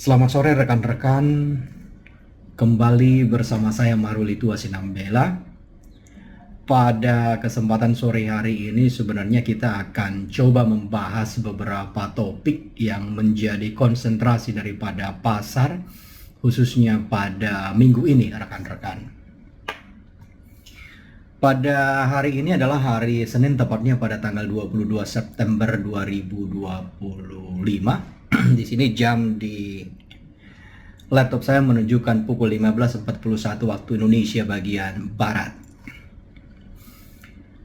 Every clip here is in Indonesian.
Selamat sore rekan-rekan, kembali bersama saya Marulito Asinambela. Pada kesempatan sore hari ini sebenarnya kita akan coba membahas beberapa topik yang menjadi konsentrasi daripada pasar, khususnya pada minggu ini rekan-rekan. Pada hari ini adalah hari Senin, tepatnya pada tanggal 22 September 2025. Di sini jam di laptop saya menunjukkan pukul 15.41 waktu Indonesia bagian Barat.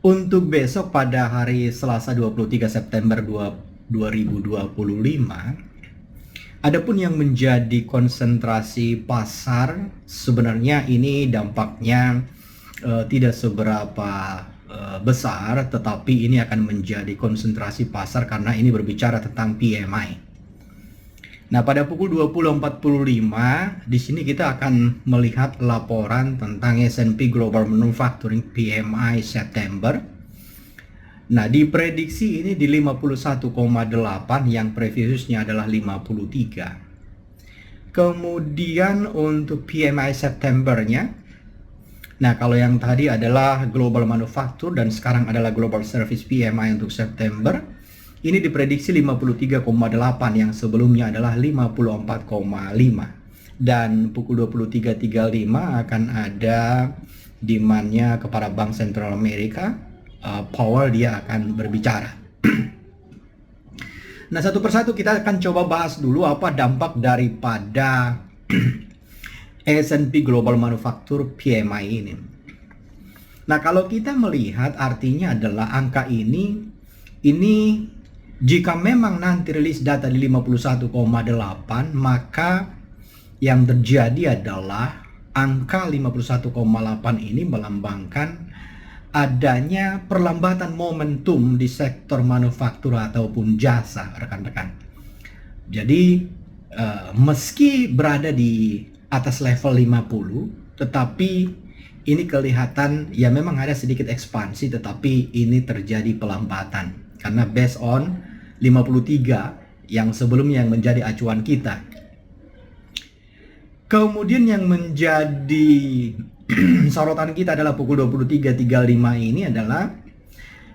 Untuk besok pada hari Selasa 23 September 2025, adapun yang menjadi konsentrasi pasar sebenarnya ini dampaknya tidak seberapa besar, tetapi ini akan menjadi konsentrasi pasar karena ini berbicara tentang PMI. Nah, pada pukul 20.45 di sini kita akan melihat laporan tentang S&P Global Manufacturing PMI September. Nah, diprediksi ini di 51,8 yang previousnya adalah 53. Kemudian untuk PMI Septembernya, nah kalau yang tadi adalah Global Manufacture dan sekarang adalah Global Service PMI untuk September. Ini diprediksi 53,8 yang sebelumnya adalah 54,5. Dan pukul 23.35 akan ada demand-nya kepada Bank Sentral Amerika. Powell dia akan berbicara. Nah, satu persatu kita akan coba bahas dulu apa dampak daripada S&P Global Manufacture PMI ini. Nah, kalau kita melihat artinya adalah angka ini jika memang nanti rilis data di 51,8, maka yang terjadi adalah angka 51,8 ini melambangkan adanya perlambatan momentum di sektor manufaktur ataupun jasa, rekan-rekan. Jadi meski berada di atas level 50, tetapi ini kelihatan ya memang ada sedikit ekspansi, tetapi ini terjadi pelambatan. Karena based on 53 yang sebelumnya yang menjadi acuan kita. Kemudian yang menjadi sorotan kita adalah pukul 23.35 ini adalah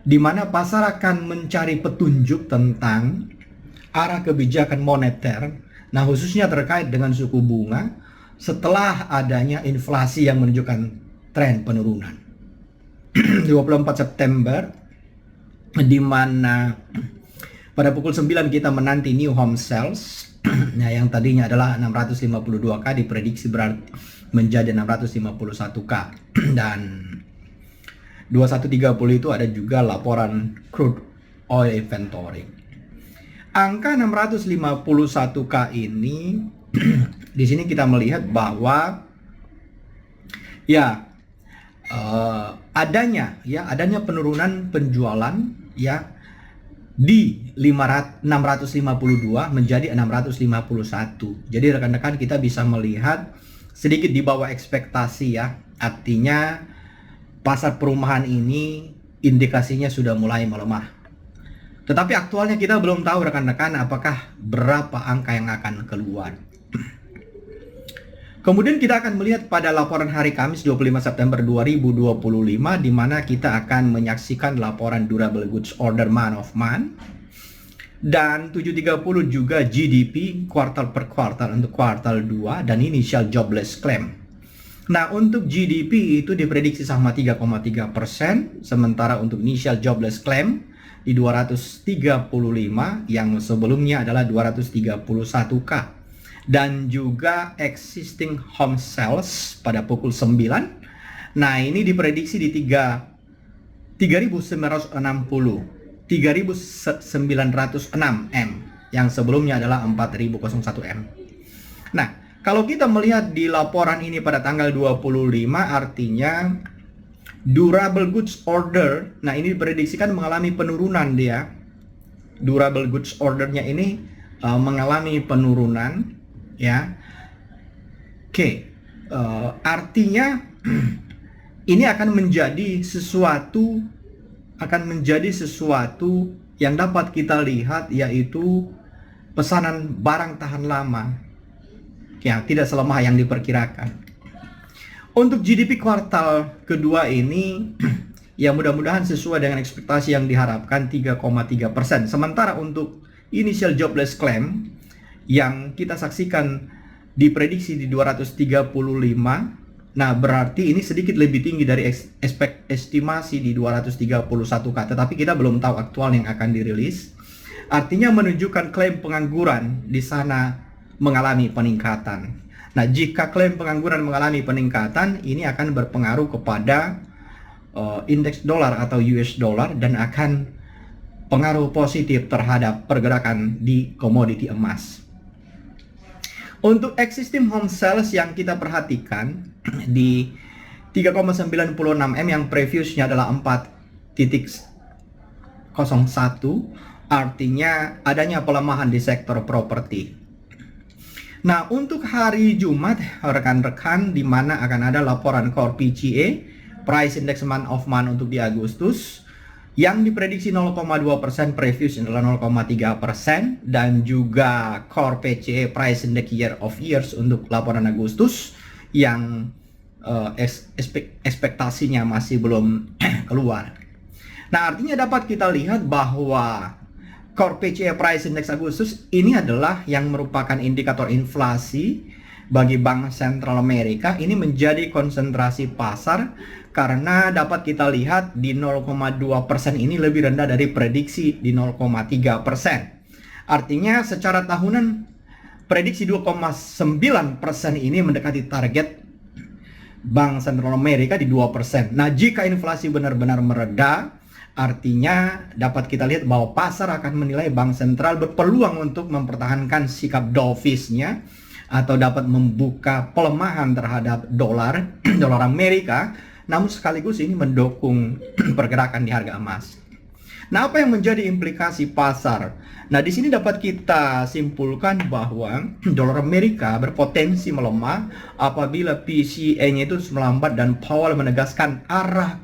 di mana pasar akan mencari petunjuk tentang arah kebijakan moneter. Nah, khususnya terkait dengan suku bunga setelah adanya inflasi yang menunjukkan tren penurunan. 24 September di mana pada pukul 9 kita menanti new home sales. Nah, yang tadinya adalah 652K diprediksi menjadi 651K. Dan 21.30 itu ada juga laporan crude oil inventory. Angka 651K ini di sini kita melihat bahwa adanya penurunan penjualan di 652 menjadi 651. Jadi rekan-rekan kita bisa melihat sedikit di bawah ekspektasi ya. Artinya pasar perumahan ini indikasinya sudah mulai melemah. Tetapi aktualnya kita belum tahu rekan-rekan apakah berapa angka yang akan keluar. Kemudian kita akan melihat pada laporan hari Kamis 25 September 2025 di mana kita akan menyaksikan laporan Durable Goods Order month of month dan 7.30 juga GDP kuartal per kuartal untuk kuartal 2 dan initial jobless claim. Nah, untuk GDP itu diprediksi sama 3,3%, sementara untuk initial jobless claim di 235 yang sebelumnya adalah 231K. Dan juga existing home sales pada pukul 9. Nah, ini diprediksi di 3.906 M yang sebelumnya adalah 4.001 M. Nah, kalau kita melihat di laporan ini pada tanggal 25 artinya durable goods order, nah ini diprediksikan mengalami penurunan dia. Durable goods ordernya ini mengalami penurunan ya. Artinya ini akan menjadi sesuatu yang dapat kita lihat, yaitu pesanan barang tahan lama ya tidak selemah yang diperkirakan. Untuk GDP kuartal kedua ini ya mudah-mudahan sesuai dengan ekspektasi yang diharapkan 3,3%. Sementara untuk initial jobless claim yang kita saksikan diprediksi di 235, nah berarti ini sedikit lebih tinggi dari estimasi di 231K, tetapi kita belum tahu aktual yang akan dirilis. Artinya menunjukkan klaim pengangguran di sana mengalami peningkatan. Nah, jika klaim pengangguran mengalami peningkatan, ini akan berpengaruh kepada indeks dolar atau US dollar dan akan pengaruh positif terhadap pergerakan di komoditi emas. Untuk existing home sales yang kita perhatikan di 3,96 M yang previousnya adalah 4,01, artinya adanya pelemahan di sektor properti. Nah, untuk hari Jumat, rekan-rekan, di mana akan ada laporan Core PCE, Price Index Month of Month untuk di Agustus, yang diprediksi 0,2%, previous adalah 0,3%, dan juga Core PCE Price Index Year of Years untuk laporan Agustus, yang ekspektasinya masih belum keluar. Nah, artinya dapat kita lihat bahwa Core PCE Price Index Agustus ini adalah yang merupakan indikator inflasi bagi Bank Sentral Amerika. Ini menjadi konsentrasi pasar karena dapat kita lihat di 0,2% ini lebih rendah dari prediksi di 0,3%. Artinya secara tahunan prediksi 2,9% ini mendekati target Bank Sentral Amerika di 2%. Nah, jika inflasi benar-benar mereda, artinya dapat kita lihat bahwa pasar akan menilai Bank Sentral berpeluang untuk mempertahankan sikap dovish-nya atau dapat membuka pelemahan terhadap dolar Amerika, namun sekaligus ini mendukung pergerakan di harga emas. Nah, apa yang menjadi implikasi pasar? Nah, di sini dapat kita simpulkan bahwa dolar Amerika berpotensi melemah apabila PCE-nya itu melambat dan Powell menegaskan arah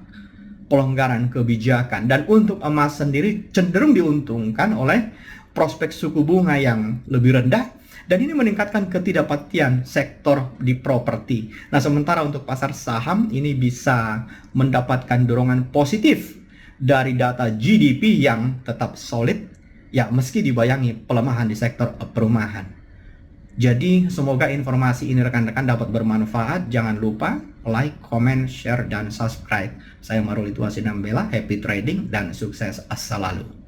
pelonggaran kebijakan. Dan untuk emas sendiri cenderung diuntungkan oleh prospek suku bunga yang lebih rendah, dan ini meningkatkan ketidakpastian sektor di properti. Nah, sementara untuk pasar saham ini bisa mendapatkan dorongan positif dari data GDP yang tetap solid, ya meski dibayangi pelemahan di sektor perumahan. Jadi semoga informasi ini rekan-rekan dapat bermanfaat. Jangan lupa like, comment, share, dan subscribe. Saya Maruli Tuasinambela, happy trading dan sukses selalu.